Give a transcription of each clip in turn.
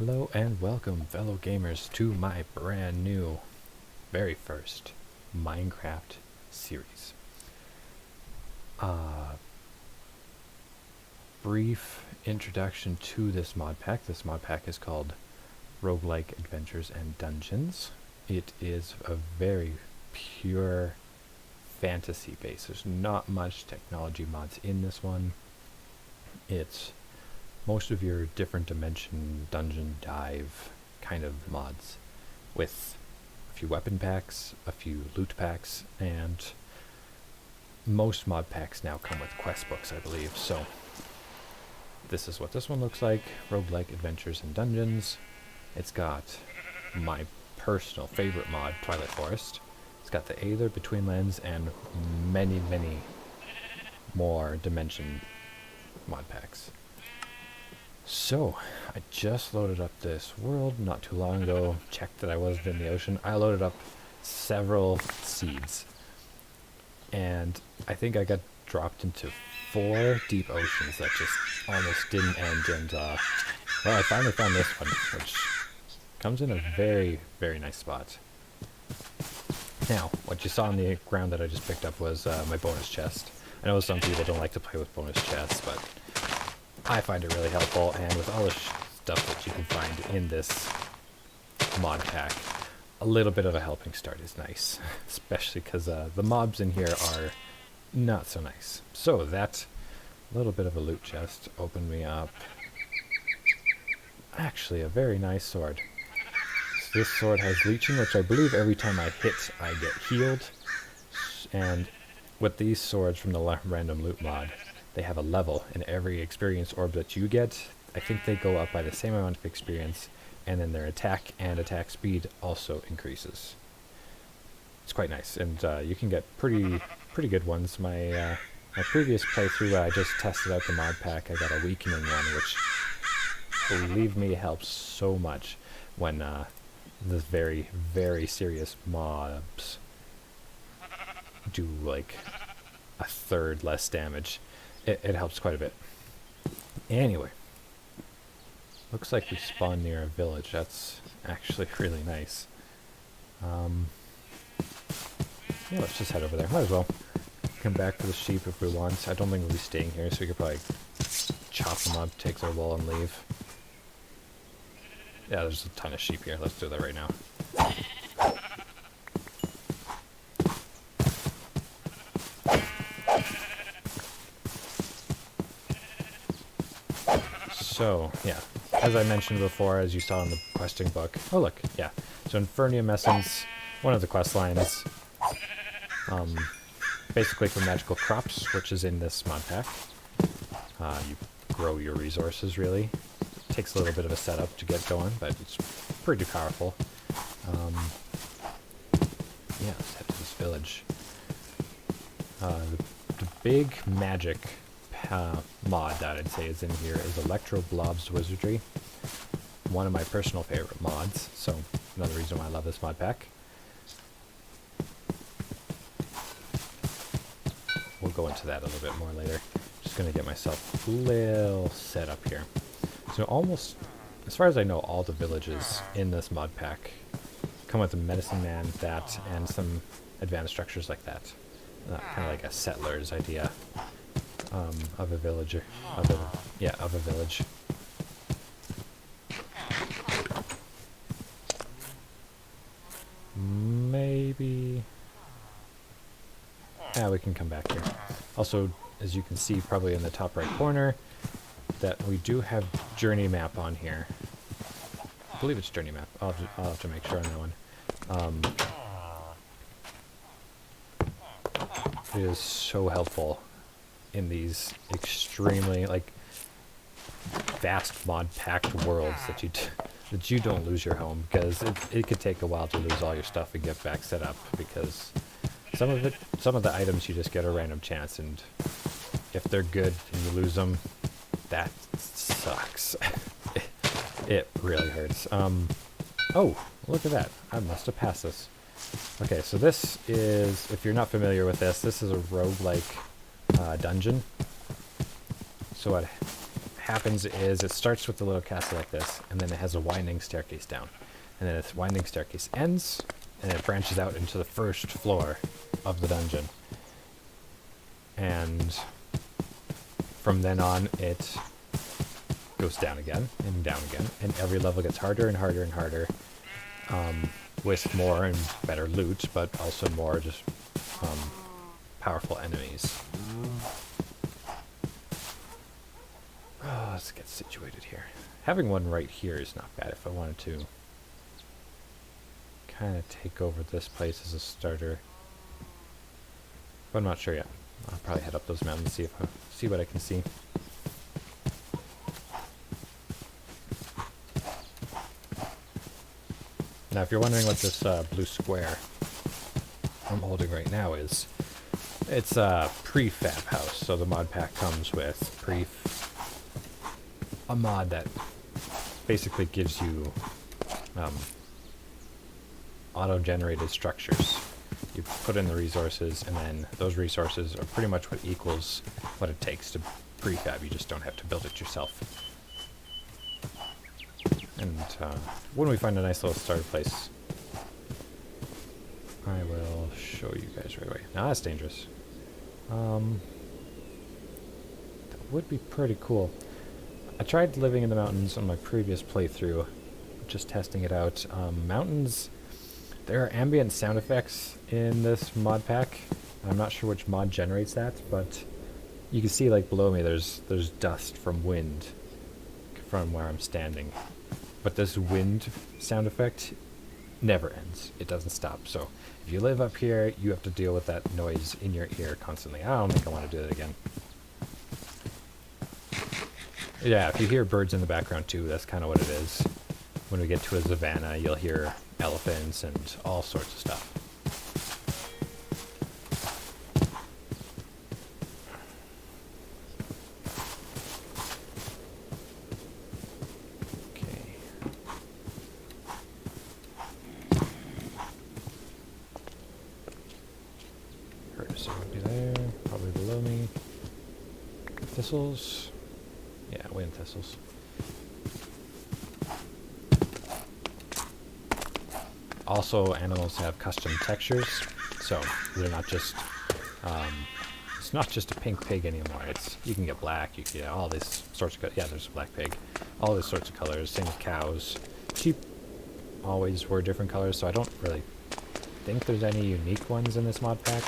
Hello and welcome, fellow gamers, to my brand new, very first Minecraft series. Brief introduction to this mod pack. This mod pack is called Roguelike Adventures and Dungeons. It is a very pure fantasy base. There's not much technology mods in this one. It's most of your different dimension dungeon dive kind of mods with a few weapon packs, a few loot packs, and most mod packs now come with quest books, I believe. So this is what this one looks like: Roguelike Adventures and Dungeons. It's got my personal favorite mod, Twilight Forest. It's got the Aether, Between Lands, and many more dimension mod packs. So, I just loaded up this world not too long ago, checked that I wasn't in the ocean. I loaded up several seeds, and I think I got dropped into 4 deep oceans that just almost didn't end, and well, I finally found this one, which comes in a very nice spot. Now, what you saw on the ground that I just picked up was my bonus chest. I know some people don't like to play with bonus chests, but I find it really helpful, and with all the stuff that you can find in this mod pack, a little bit of a helping start is nice, especially because the mobs in here are not so nice. So that little bit of a loot chest opened me up actually a very nice sword. So this sword has leeching, which I believe every time I hit I get healed, and with these swords from the random loot mod, they have a level, and every experience orb that you get, I think they go up by the same amount of experience, and then their attack and attack speed also increases. It's quite nice, and you can get pretty good ones. My previous playthrough, I just tested out the mod pack. I got a weakening one, which, believe me, helps so much when the very serious mobs do like a third less damage. It helps quite a bit. Anyway, looks like we spawned near a village. That's actually really nice. Yeah, let's just head over there. Might as well come back to the sheep if we want. I don't think we'll be staying here, so we could probably chop them up, take their wool, and leave. Yeah, there's a ton of sheep here. Let's do that right now. So, yeah, as I mentioned before, as you saw in the questing book. Oh, look, yeah. So, Infernium Essence, one of the quest lines, basically for magical crops, which is in this mod pack. You grow your resources, really. It takes a little bit of a setup to get going, but it's pretty powerful. Yeah, let's head to this village. The big magic mod that I'd say is in here is Electro Blob's Wizardry. One of my personal favorite mods, so another reason why I love this mod pack. We'll go into that a little bit more later. Just going to get myself a little set up here. So almost, as far as I know, all the villages in this mod pack come with a medicine man, that, and some advanced structures like that. Kind of like a settler's idea. Of a villager, of a village. Maybe. Yeah, we can come back here. Also, as you can see, probably in the top right corner, that we do have journey map on here. I believe it's journey map. I'll have to make sure on that one. It is so helpful in these extremely vast mod packed worlds that you don't lose your home, because it could take a while to lose all your stuff and get back set up, because some of the items you just get a random chance, and if they're good and you lose them, that sucks. It really hurts. Oh, look at that. I must have passed this. Okay, so this is, if you're not familiar with this is a roguelike dungeon. So what happens is it starts with a little castle like this, and then it has a winding staircase down. And then its winding staircase ends, and it branches out into the first floor of the dungeon. And from then on, it goes down again, and down again, and every level gets harder and harder and harder, with more and better loot, but also more just powerful enemies. Oh, let's get situated here. Having one right here is not bad if I wanted to kind of take over this place as a starter. But I'm not sure yet. I'll probably head up those mountains and see what I can see. Now, if you're wondering what this blue square I'm holding right now is, it's a prefab house. So the mod pack comes with a mod that basically gives you auto-generated structures. You put in the resources, and then those resources are pretty much what equals what it takes to prefab. You just don't have to build it yourself. And when we find a nice little starter place, I will show you guys right away. Now that's dangerous. That would be pretty cool. I tried living in the mountains on my previous playthrough, just testing it out. Mountains, there are ambient sound effects in this mod pack. I'm not sure which mod generates that, but you can see like below me there's dust from wind from where I'm standing. But this wind sound effect never ends. It doesn't stop. So if you live up here, you have to deal with that noise in your ear constantly. I don't think I want to do that again. Yeah, if you hear birds in the background too, that's kind of what it is. When we get to a savanna, you'll hear elephants and all sorts of stuff. Thistles. Yeah, wind thistles. Also, animals have custom textures, so they're not just, it's not just a pink pig anymore. You can get black, you can get all these sorts of, yeah, there's a black pig. All these sorts of colors, same with cows. Sheep always were different colors, so I don't really think there's any unique ones in this mod pack.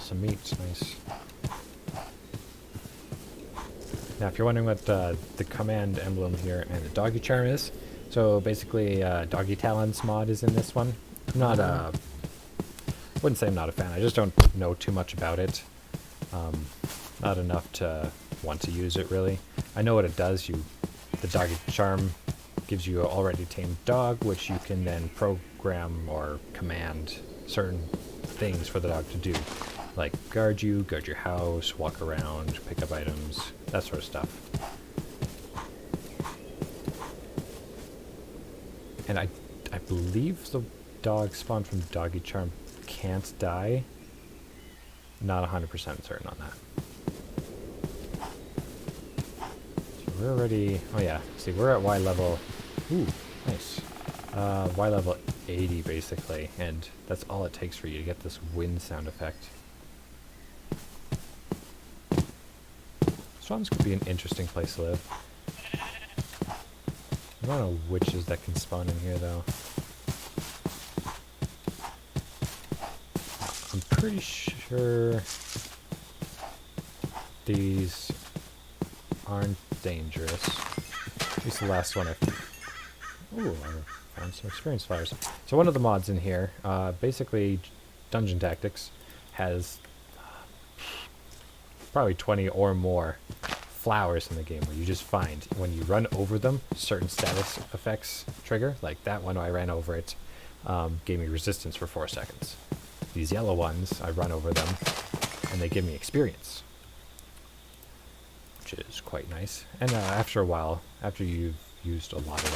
Some meat, nice. Now, if you're wondering what the command emblem here and the doggy charm is, so basically doggy talons mod is in this one. I'm not wouldn't say I'm not a fan. I just don't know too much about it. Not enough to want to use it really. I know what it does. The doggy charm gives you an already tamed dog, which you can then program or command certain things for the dog to do. Like guard your house, walk around, pick up items, that sort of stuff. And I believe the dog spawned from Doggy Charm can't die. Not 100% certain on that. So we're already, oh yeah, see we're at Y level, ooh, nice. Y level 80 basically, and that's all it takes for you to get this wind sound effect. Swamps could be an interesting place to live. I don't know witches that can spawn in here though. I'm pretty sure these aren't dangerous. At least the last one ooh, I found some experience flowers. So one of the mods in here, basically Dungeon Tactics, has probably 20 or more flowers in the game where you just find when you run over them, certain status effects trigger. Like that one, I ran over it, gave me resistance for 4 seconds. These yellow ones, I run over them, and they give me experience, which is quite nice. And after a while, after you've used a lot of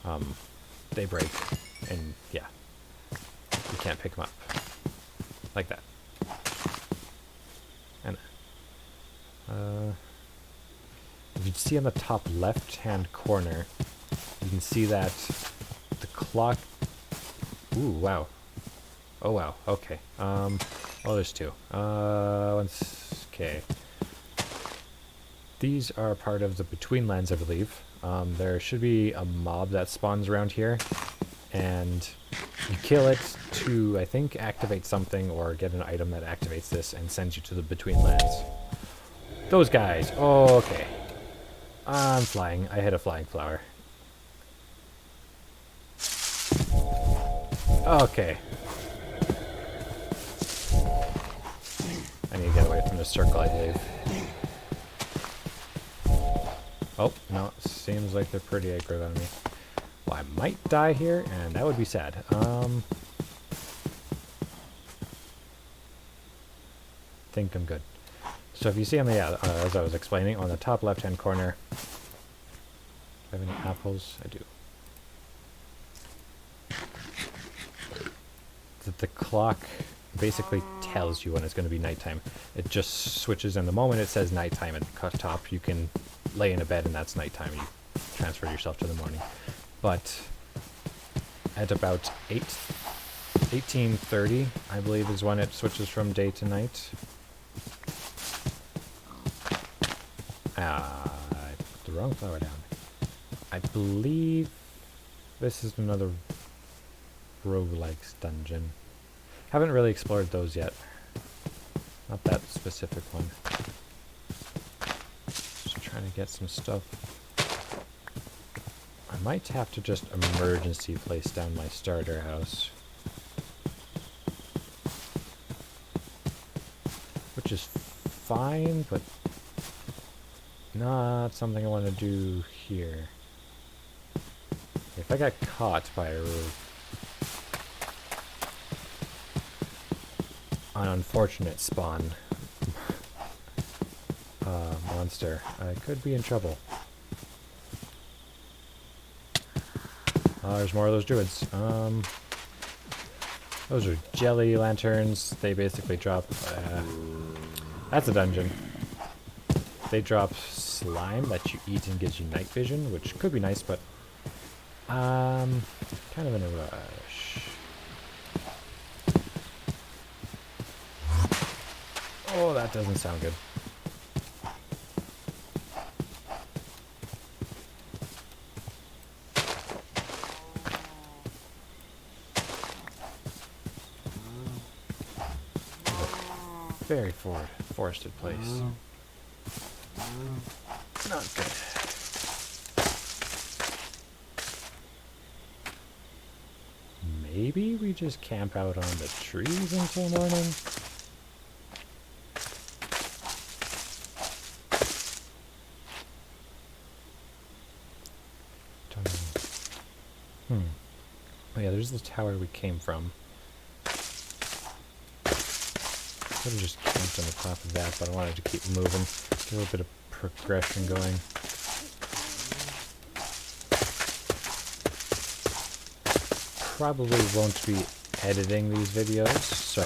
them, they break. And yeah, you can't pick them up. Like that. And if you see on the top left-hand corner, you can see that the clock... Ooh, wow. Oh, wow. Okay. Oh, there's two. Okay. These are part of the Between Lands, I believe. There should be a mob that spawns around here, and you kill it to, I think, activate something or get an item that activates this and sends you to the Between Lands. Those guys. Oh, okay. I'm flying. I hit a flying flower. Okay. I need to get away from this circle, I believe. Oh, no, it seems like they're pretty aggro on me. Well, I might die here, and that would be sad. Think I'm good. So if you see on the, as I was explaining, on the top left-hand corner, do I have any apples? I do. The clock basically tells you when it's going to be nighttime. It just switches, and the moment it says nighttime at the top, you can lay in a bed and that's nighttime. You transfer yourself to the morning. But at about 18:30, I believe, is when it switches from day to night. I put the wrong flower down. I believe this is another roguelikes dungeon. Haven't really explored those yet. Not that specific one. Just trying to get some stuff. I might have to just emergency place down my starter house. Which is fine, but not something I want to do here. If I got caught by an unfortunate spawn monster, I could be in trouble. There's more of those druids. Those are jelly lanterns. They basically drop... that's a dungeon. They drop slime that you eat and gives you night vision, which could be nice, but kind of in a rush. Oh, that doesn't sound good. Very forested place. Not good. Maybe we just camp out on the trees until morning? Don't know. Oh yeah, there's the tower we came from. Could have just camped on the top of that, but I wanted to keep moving. Get a little bit of progression going. Probably won't be editing these videos, so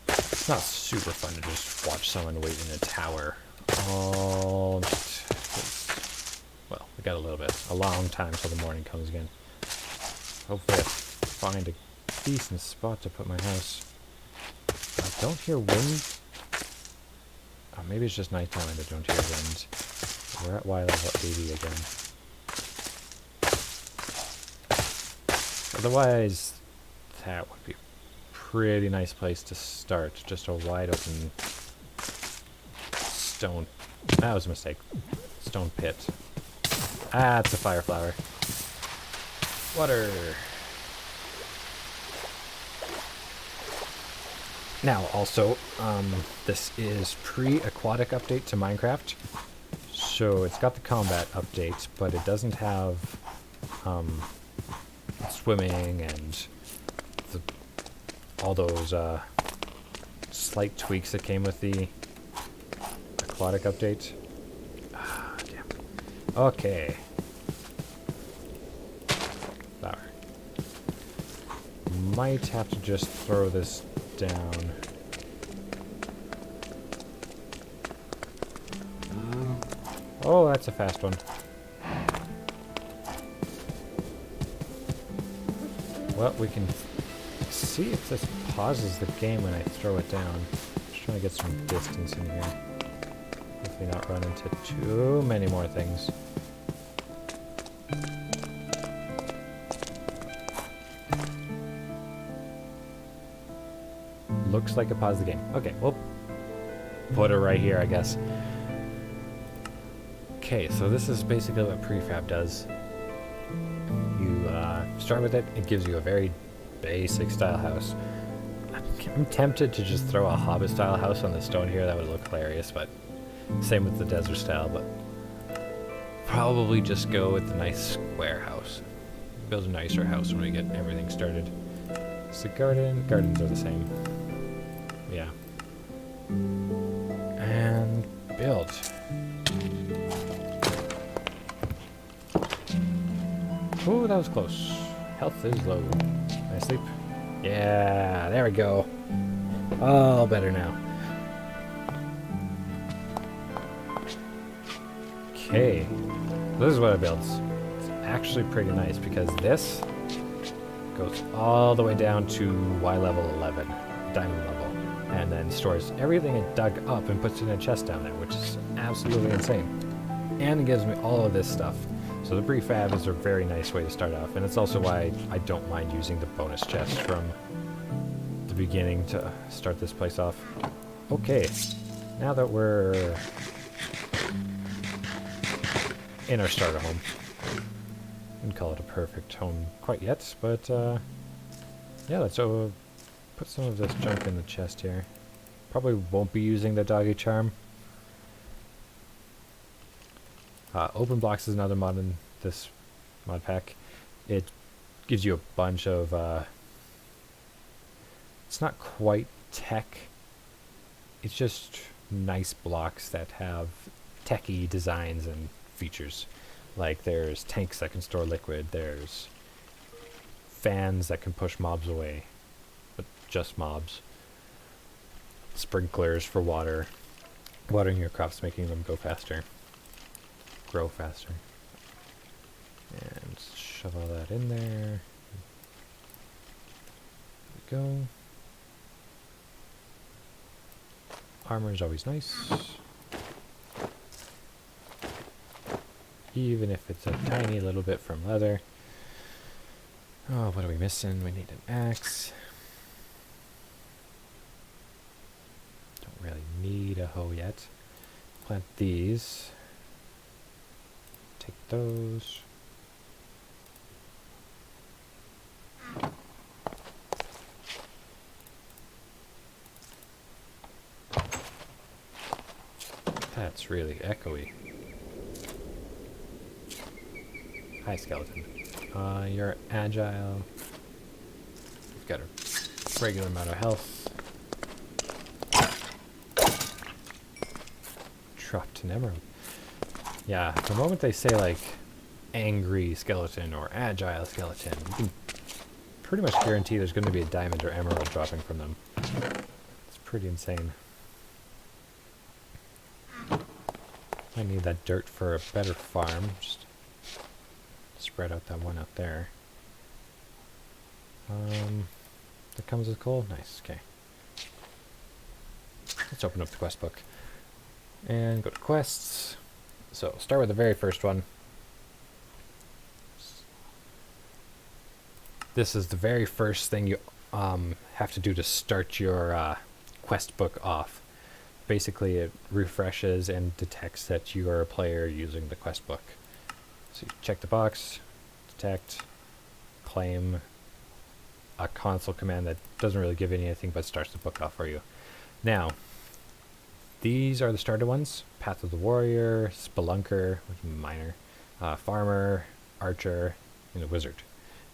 it's not super fun to just watch someone wait in a tower all night. Well, we got a long time till the morning comes again. Hopefully I find a decent spot to put my house. I don't hear wind. Oh, maybe it's just nighttime and I don't hear wind. We're at Y level 80 again. Otherwise, that would be a pretty nice place to start. Just a wide open stone... That was a mistake. Stone pit. Ah, it's a fire flower. Water. Now, also, this is pre-aquatic update to Minecraft. So it's got the combat update, but it doesn't have swimming and all those slight tweaks that came with the aquatic update. Ah, damn. Okay. Flower. might have to just throw this down. Oh, that's a fast one. Well, we can see if this pauses the game when I throw it down. Just trying to get some distance in here. Hopefully not run into too many more things. Looks like it paused the game. Okay, well, put it right here, I guess. Okay, so this is basically what prefab does. You start with it, it gives you a very basic style house. I'm tempted to just throw a Hobbit style house on the stone here, that would look hilarious, but same with the desert style, but probably just go with the nice square house. Build a nicer house when we get everything started. It's the garden, gardens are the same. Yeah. And build. Ooh, that was close. Health is low. Can I sleep? Yeah, there we go. All better now. Okay, this is what it builds. It's actually pretty nice because this goes all the way down to Y level 11, diamond level, and then stores everything it dug up and puts it in a chest down there, which is absolutely insane. And it gives me all of this stuff. So the prefab is a very nice way to start off, and it's also why I don't mind using the bonus chest from the beginning to start this place off. Okay, now that we're in our starter home, I wouldn't call it a perfect home quite yet, but yeah, let's put some of this junk in the chest here. Probably won't be using the doggy charm. Open blocks is another mod in this mod pack. It gives you a bunch of, it's not quite tech, it's just nice blocks that have techy designs and features. Like there's tanks that can store liquid, there's fans that can push mobs away, but just mobs. Sprinklers for watering your crops, making them go faster. Grow faster. And shove all that in there. There we go. Armor is always nice. Even if it's a tiny little bit from leather. Oh, what are we missing? We need an axe. Don't really need a hoe yet. Plant these. Take those. That's really echoey. Hi, skeleton. You're agile. You've got a regular amount of health. Dropped an emerald. Yeah, the moment they say like angry skeleton or agile skeleton, you can pretty much guarantee there's going to be a diamond or emerald dropping from them. It's pretty insane. I need that dirt for a better farm. Just spread out that one out there. That comes with coal? Nice, okay. Let's open up the quest book. And go to quests. So, start with the very first one. This is the very first thing you have to do to start your quest book off. Basically, it refreshes and detects that you are a player using the quest book. So you check the box, detect, claim, a console command that doesn't really give you anything but starts the book off for you. Now, these are the starter ones: Path of the Warrior, Spelunker, which is Miner, Farmer, Archer, and the Wizard.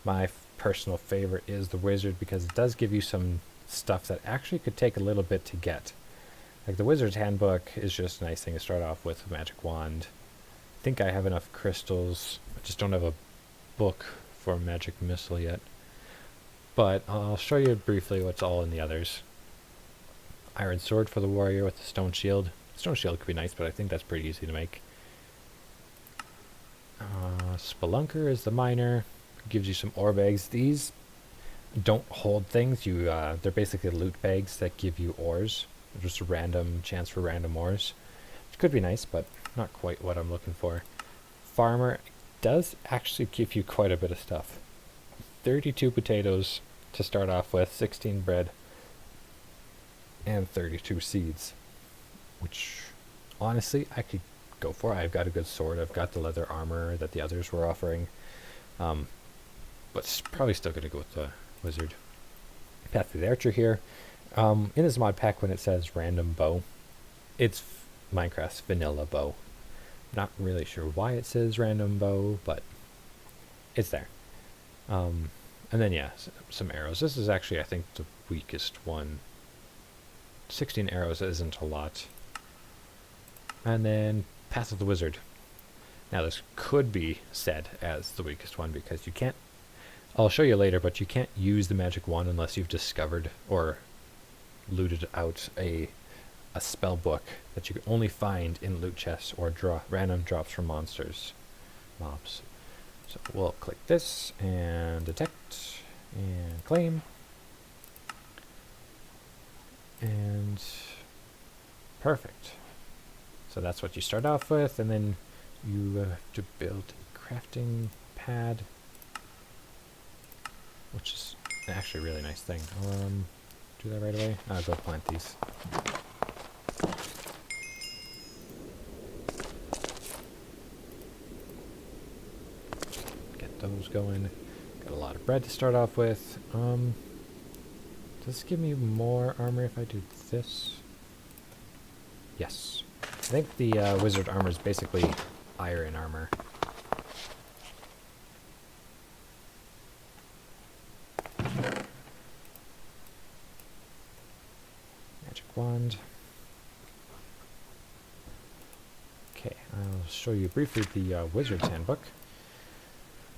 My personal favorite is the Wizard because it does give you some stuff that actually could take a little bit to get. Like the Wizard's Handbook is just a nice thing to start off with, a magic wand. I think I have enough crystals. I just don't have a book for Magic Missile yet. but I'll show you briefly what's all in the others. Iron sword for the warrior with the stone shield. Stone shield could be nice, but I think that's pretty easy to make. Spelunker is the miner. Gives you some ore bags. These don't hold things. They're basically loot bags that give you ores. Just a random chance for random ores. Which could be nice, but not quite what I'm looking for. Farmer does actually give you quite a bit of stuff. 32 potatoes to start off with, 16 bread, and 32 seeds. Which, honestly, I could go for. I've got a good sword. I've got the leather armor that the others were offering. But probably still going to go with the wizard. Path to the Archer here. In this mod pack, when it says random bow, it's Minecraft's vanilla bow. Not really sure why it says random bow, but it's there. And then, yeah, some arrows. This is actually, I think, the weakest one. 16 arrows isn't a lot. And then Path of the Wizard. Now, this could be said as the weakest one because you can't, I'll show you later, but you can't use the magic wand unless you've discovered or looted out a spell book that you can only find in loot chests or random drops from mobs. So we'll click this and detect and claim. And perfect. So that's what you start off with, and then you have to build a crafting pad, which is actually a really nice thing. Do that right away. I'll go plant these. Get those going. Got a lot of bread to start off with. Does this give me more armor if I do this? Yes. I think the wizard armor is basically iron armor. Magic wand. Okay, I'll show you briefly the wizard's handbook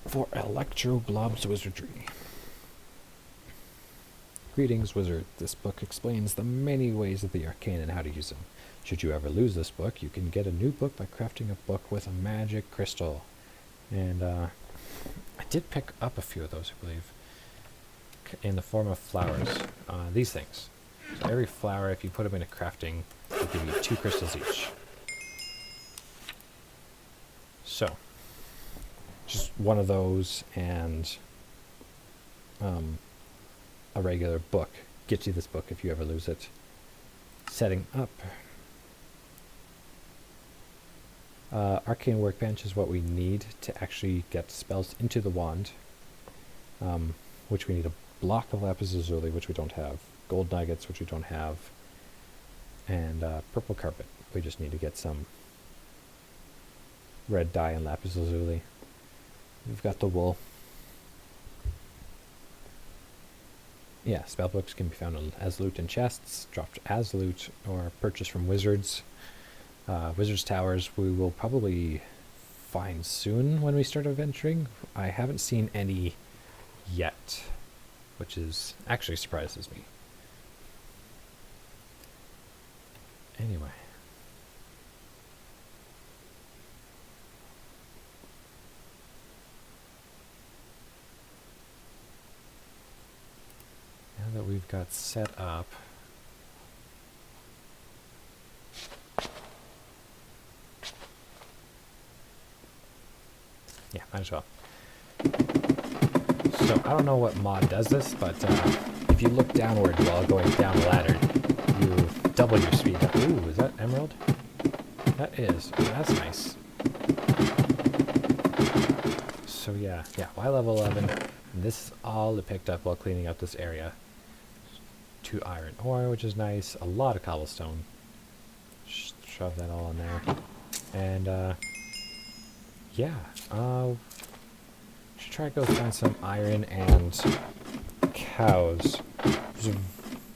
for Electro Blob's Wizardry. Greetings, wizard. This book explains the many ways of the arcane and how to use them. Should you ever lose this book, you can get a new book by crafting a book with a magic crystal. And I did pick up a few of those, I believe, in the form of flowers. These things. So every flower, if you put them in a crafting, will give you 2 crystals each. So, just one of those and a regular book gets you this book if you ever lose it. Setting up. Arcane Workbench is what we need to actually get spells into the wand, which we need a block of lapis lazuli, which we don't have, gold nuggets, which we don't have, and purple carpet. We just need to get some red dye and lapis lazuli. We've got the wool. Yeah, spellbooks can be found as loot in chests, dropped as loot, or purchased from wizards. Wizards' towers we will probably find soon when we start adventuring. I haven't seen any yet, which is actually surprises me. Anyway. Now that we've got set up, yeah, might as well. So I don't know what mod does this, but if you look downward while going down the ladder, you double your speed. Ooh, is that emerald? That is. Oh, that's nice. So yeah, Y level 11. And this is all it picked up while cleaning up this area. 2 iron ore, which is nice. A lot of cobblestone. Shove that all in there. And yeah, should try to go find some iron and cows. There's a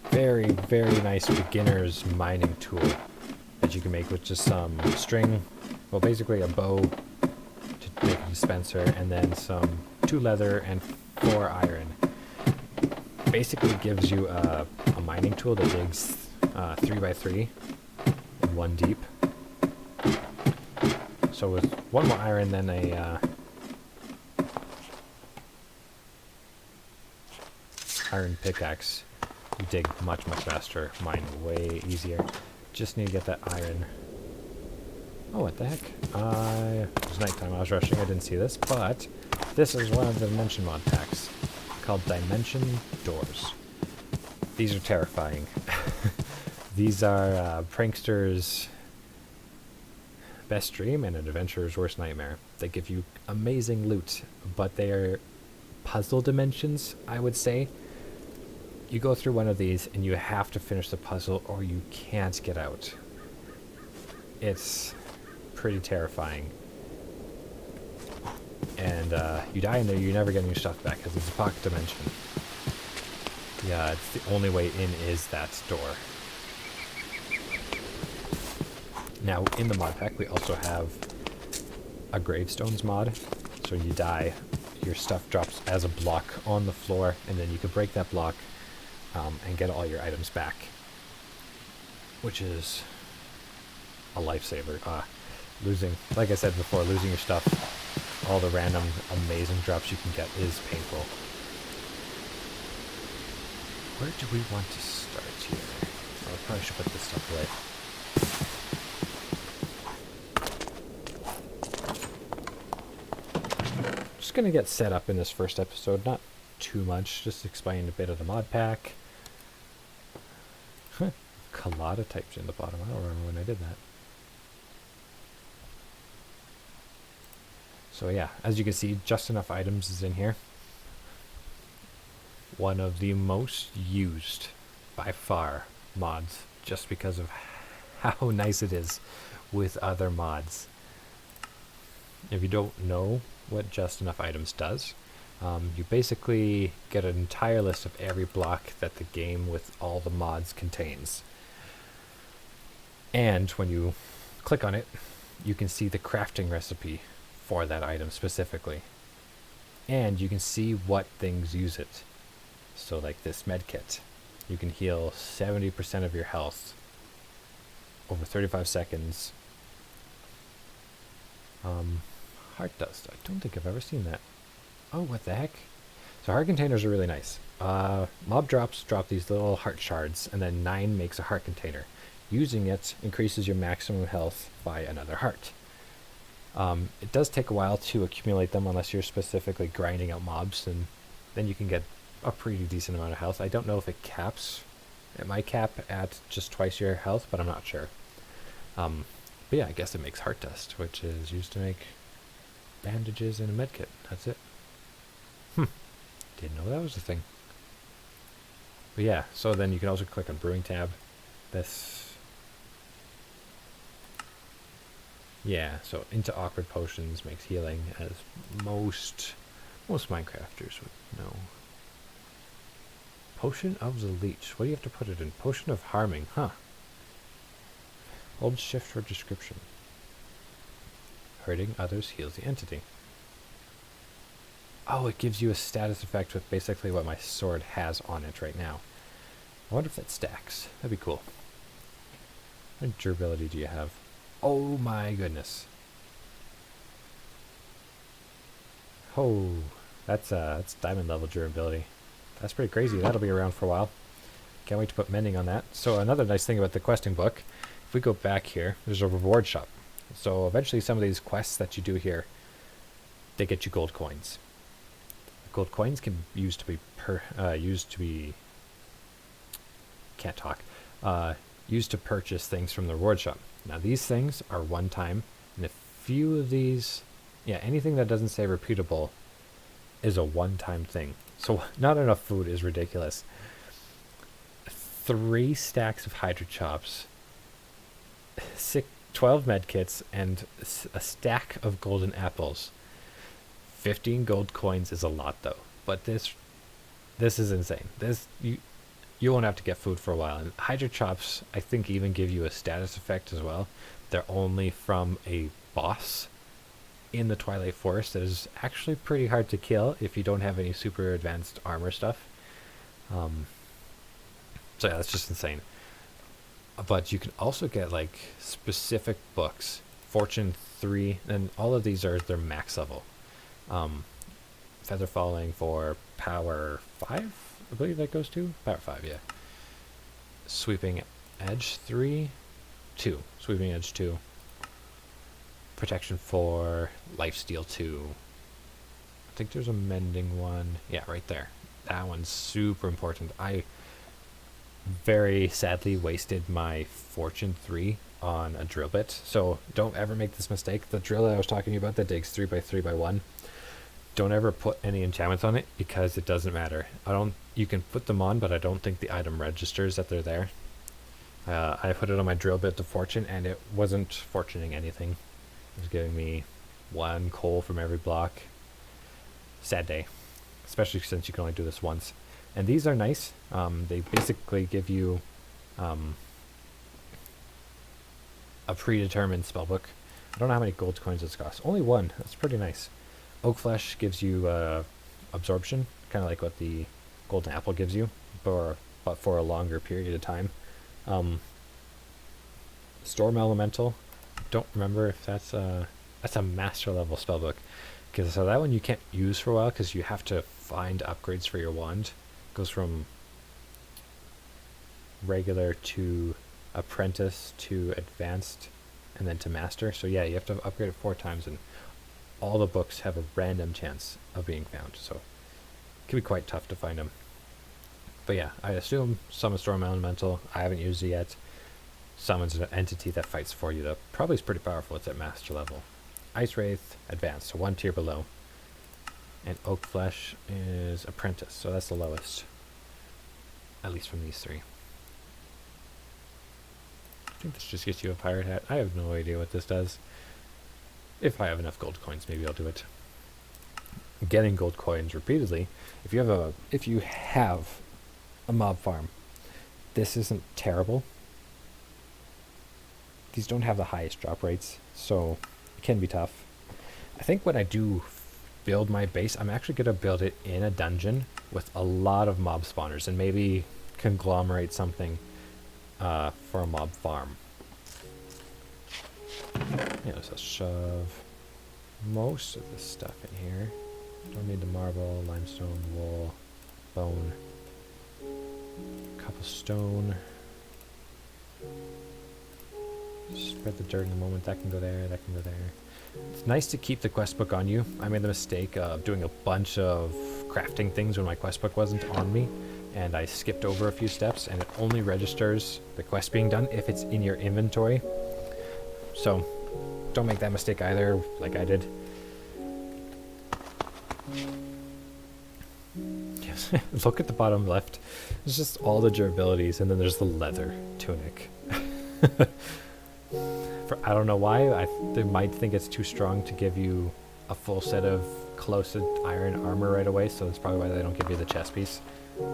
very, very nice beginner's mining tool that you can make with just some string. Well, basically a bow to make a dispenser, and then some 2 leather and 4 iron. basically gives you a mining tool that digs 3x3 and 1 deep. So with 1 more iron, then a iron pickaxe, you dig much faster, mine way easier. Just need to get that iron. Oh, what the heck? It was nighttime, I was rushing, I didn't see this, but this is one of the Dimension mod packs called Dimension Doors. These are terrifying. These are pranksters' best dream and an adventurer's worst nightmare. They give you amazing loot, but they are puzzle dimensions, I would say. You go through one of these and you have to finish the puzzle or you can't get out. It's pretty terrifying. And you die in there, you never get your stuff back because it's a pocket dimension. Yeah, it's the only way in is that door. Now, in the mod pack, we also have a gravestones mod. So when you die, your stuff drops as a block on the floor, and then you can break that block and get all your items back, which is a lifesaver. Losing, like I said before, losing your stuff, all the random amazing drops you can get is painful. Where do we want to start here? Oh, I probably should put this stuff away. Just gonna get set up in this first episode, not too much, just explain a bit of the mod pack. Colada typed in the bottom, I don't remember when I did that. So yeah, as you can see, just enough items is in here. One of the most used, by far, mods, just because of how nice it is with other mods. If you don't know what just enough items does, you basically get an entire list of every block that the game with all the mods contains. And when you click on it, you can see the crafting recipe for that item specifically. And you can see what things use it. So like this med kit, you can heal 70% of your health over 35 seconds. Heart dust, I don't think I've ever seen that. Oh, what the heck? So heart containers are really nice. Mob drops drop these little heart shards, and then 9 makes a heart container. Using it increases your maximum health by another heart. It does take a while to accumulate them unless you're specifically grinding out mobs, and then you can get a pretty decent amount of health. I don't know if it caps. It might cap at just twice your health, but I'm not sure. But yeah, I guess it makes heart dust, which is used to make bandages and a medkit. That's it. Didn't know that was a thing. But yeah, so then you can also click on Brewing tab. Yeah, so into awkward potions makes healing, as most Minecrafters would know. Potion of the Leech. What do you have to put it in? Potion of Harming, huh? Hold shift for description. Hurting others heals the entity. Oh, it gives you a status effect with basically what my sword has on it right now. I wonder if that stacks. That'd be cool. What durability do you have? Oh my goodness. Oh, that's diamond level durability. That's pretty crazy. That'll be around for a while. Can't wait to put mending on that. So another nice thing about the questing book, if we go back here, there's a reward shop. So eventually some of these quests that you do here, they get you gold coins. Gold coins can used to be used to purchase things from the reward shop. Now these things are one time, and a few of these, yeah, anything that doesn't say repeatable is a one-time thing. So not enough food is ridiculous. 3 stacks of Hydra chops, 12 medkits, and a stack of golden apples. 15 gold coins is a lot though, but this is insane. You won't have to get food for a while. And Hydra chops, I think, even give you a status effect as well. They're only from a boss in the Twilight Forest that is actually pretty hard to kill if you don't have any super advanced armor stuff. So yeah, that's just insane. But you can also get like specific books, Fortune 3, and all of these are their max level. Feather Falling for Power 5, I believe that goes to Power 5, yeah. Sweeping Edge 3, 2. Sweeping Edge 2. Protection 4, Lifesteal 2. I think there's a Mending one. Yeah, right there. That one's super important. I very sadly wasted my Fortune 3 on a drill bit, so don't ever make this mistake. The drill that I was talking about that digs 3x3x1, don't ever put any enchantments on it because it doesn't matter. You can put them on, but I don't think the item registers that they're there. I put it on my drill bit to fortune, and it wasn't fortuning anything. It was giving me 1 coal from every block. Sad day, especially since you can only do this once. And these are nice. They basically give you a predetermined spellbook. I don't know how many gold coins this costs. Only 1. That's pretty nice. Oak Flesh gives you absorption, kind of like what the Golden Apple gives you, but for a longer period of time. Storm Elemental, don't remember if that's a master level spellbook. So that one you can't use for a while because you have to find upgrades for your wand. It goes from regular to apprentice to advanced and then to master. So yeah, you have to upgrade it 4 times, and all the books have a random chance of being found, so it can be quite tough to find them. But yeah, I assume Summon Storm Elemental. I haven't used it yet. Summons an entity that fights for you. That probably is pretty powerful. It's at master level. Ice Wraith, advanced, so 1 tier below. And Oak Flesh is apprentice, so that's the lowest. At least from these 3. I think this just gets you a pirate hat. I have no idea what this does. If I have enough gold coins, maybe I'll do it. Getting gold coins repeatedly. If you have a mob farm, this isn't terrible. These don't have the highest drop rates, so it can be tough. I think when I do build my base, I'm actually going to build it in a dungeon with a lot of mob spawners and maybe conglomerate something for a mob farm. Yeah, so I'll shove most of this stuff in here. Don't need the marble, limestone, wool, bone, cobblestone. Spread the dirt in a moment. That can go there, that can go there. It's nice to keep the quest book on you. I made the mistake of doing a bunch of crafting things when my quest book wasn't on me, and I skipped over a few steps, and it only registers the quest being done if it's in your inventory. So don't make that mistake either, like I did. Yes, look at the bottom left. It's just all the durabilities, and then there's the leather tunic. I don't know why. They might think it's too strong to give you a full set of closed iron armor right away, so that's probably why they don't give you the chest piece. But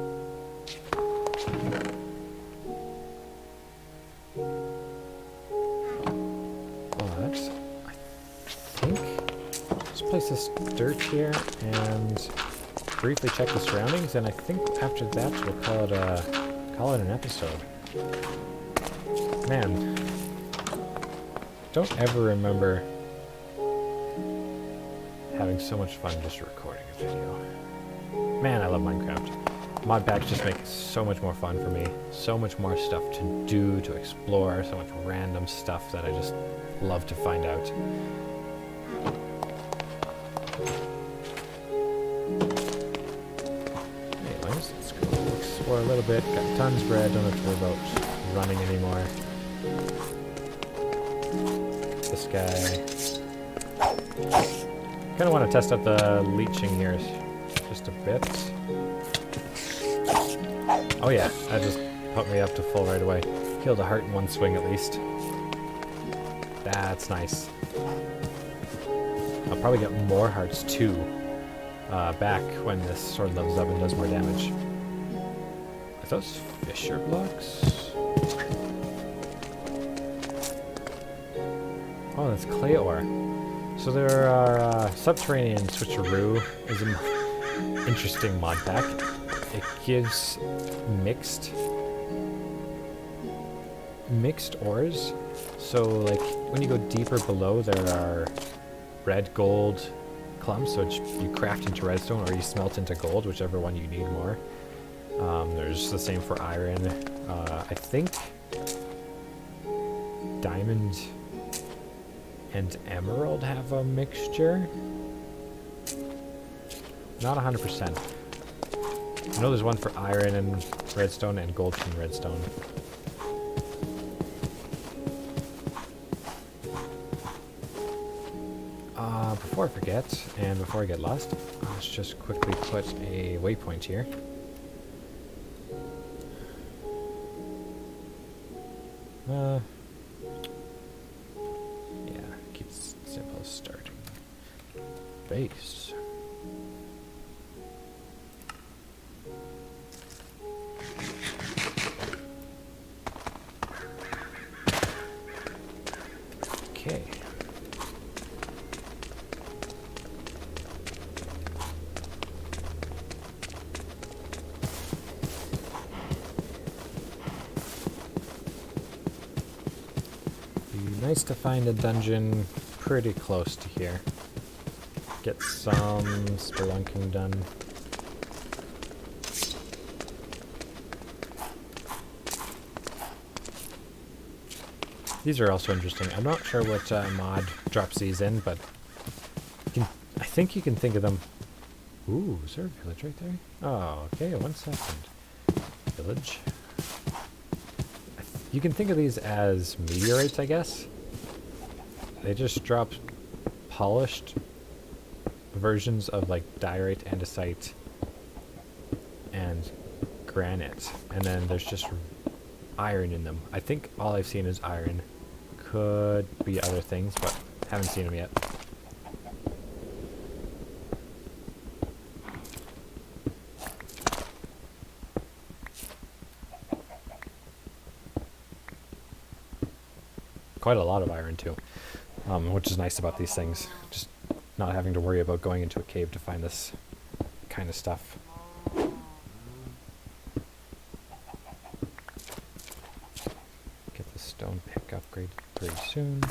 I think let's place this dirt here and briefly check the surroundings, and I think after that we'll call it an episode. Man, don't ever remember having so much fun just recording a video. Man, I love Minecraft. Mod packs just make it so much more fun for me. So much more stuff to do, to explore, so much random stuff that I just love to find out. Anyways, let's go explore a little bit. Got tons of bread, don't have to worry about running anymore. This guy. Kind of want to test out the leeching here just a bit. Oh yeah, that just put me up to full right away. Killed a heart in 1 swing at least. That's nice. I'll probably get more hearts too back when this sword levels up and does more damage. Are those fissure blocks? Oh, that's clay ore. So there are subterranean switcheroo is an interesting mod pack. It gives mixed ores. So like when you go deeper below, there are red gold clumps, which you craft into redstone or you smelt into gold, whichever one you need more. There's the same for iron. I think diamond and emerald have a mixture. Not 100%. I know there's one for iron and redstone and gold from redstone. Before I forget, and before I get lost, let's just quickly put a waypoint here. Yeah, keep it simple. Starting base. Okay. Nice to find a dungeon pretty close to here. Get some spelunking done. These are also interesting. I'm not sure what mod drops these in, but I think you can think of them. Ooh, is there a village right there? Oh, okay, 1 second. Village. You can think of these as meteorites, I guess. They just drop polished versions of like diorite, andesite, and granite. And then there's just iron in them. I think all I've seen is iron. Could be other things, but haven't seen them yet. Quite a lot of iron too, which is nice about these things. Just not having to worry about going into a cave to find this kind of stuff. Get the stone pick upgraded pretty soon.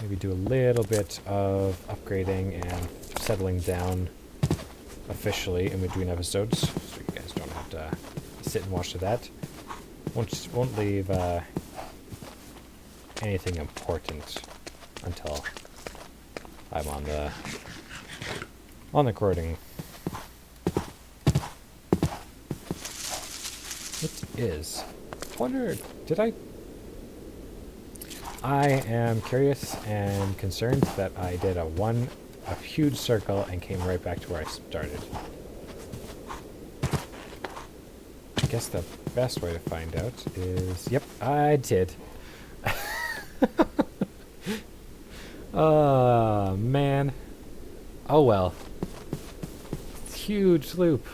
Maybe do a little bit of upgrading and settling down officially in between episodes, so you guys don't have to sit and watch that. Won't leave anything important until I'm on the recording. It is. Wonder, I am curious and concerned that I did a huge circle and came right back to where I started. I guess the best way to find out is, yep, I did. Oh, man. Oh, well. Huge loop.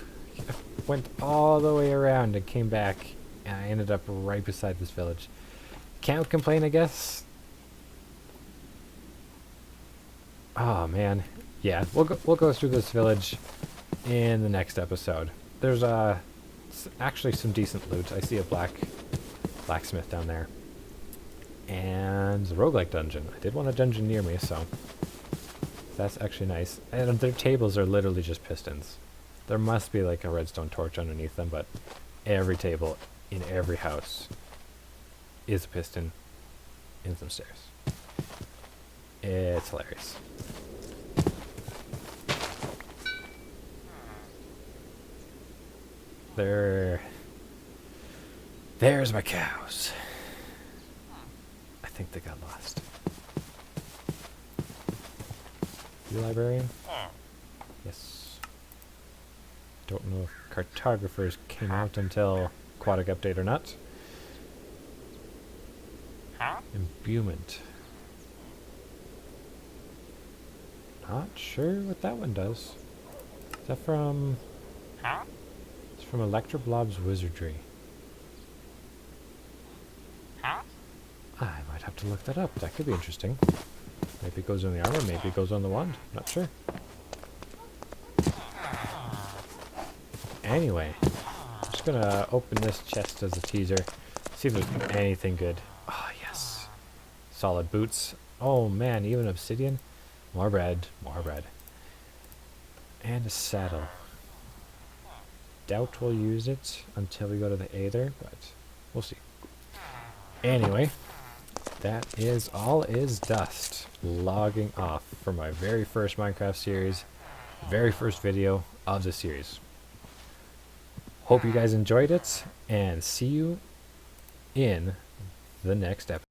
Went all the way around and came back, and I ended up right beside this village. Can't complain, I guess. Oh, man. Yeah, we'll go through this village in the next episode. There's actually some decent loot. I see a blacksmith down there. And the roguelike dungeon. I did want a dungeon near me, so that's actually nice. And their tables are literally just pistons. There must be like a redstone torch underneath them, but every table in every house is a piston in some stairs. It's hilarious. There's my cows. I think they got lost. You librarian? Yes. Don't know if cartographers came out until aquatic update or not. Imbuement. Not sure what that one does. Is that from... It's from Electroblob's Wizardry. I might have to look that up. That could be interesting. Maybe it goes on the armor, maybe it goes on the wand. Not sure. Anyway, I'm just gonna open this chest as a teaser. See if there's anything good. Oh, yes. Solid boots. Oh, man, even obsidian. More bread. More bread. And a saddle. Doubt we'll use it until we go to the Aether, but we'll see. Anyway, that is all is dust. Logging off for my very first Minecraft series. Very first video of the series. Hope you guys enjoyed it, and see you in the next episode.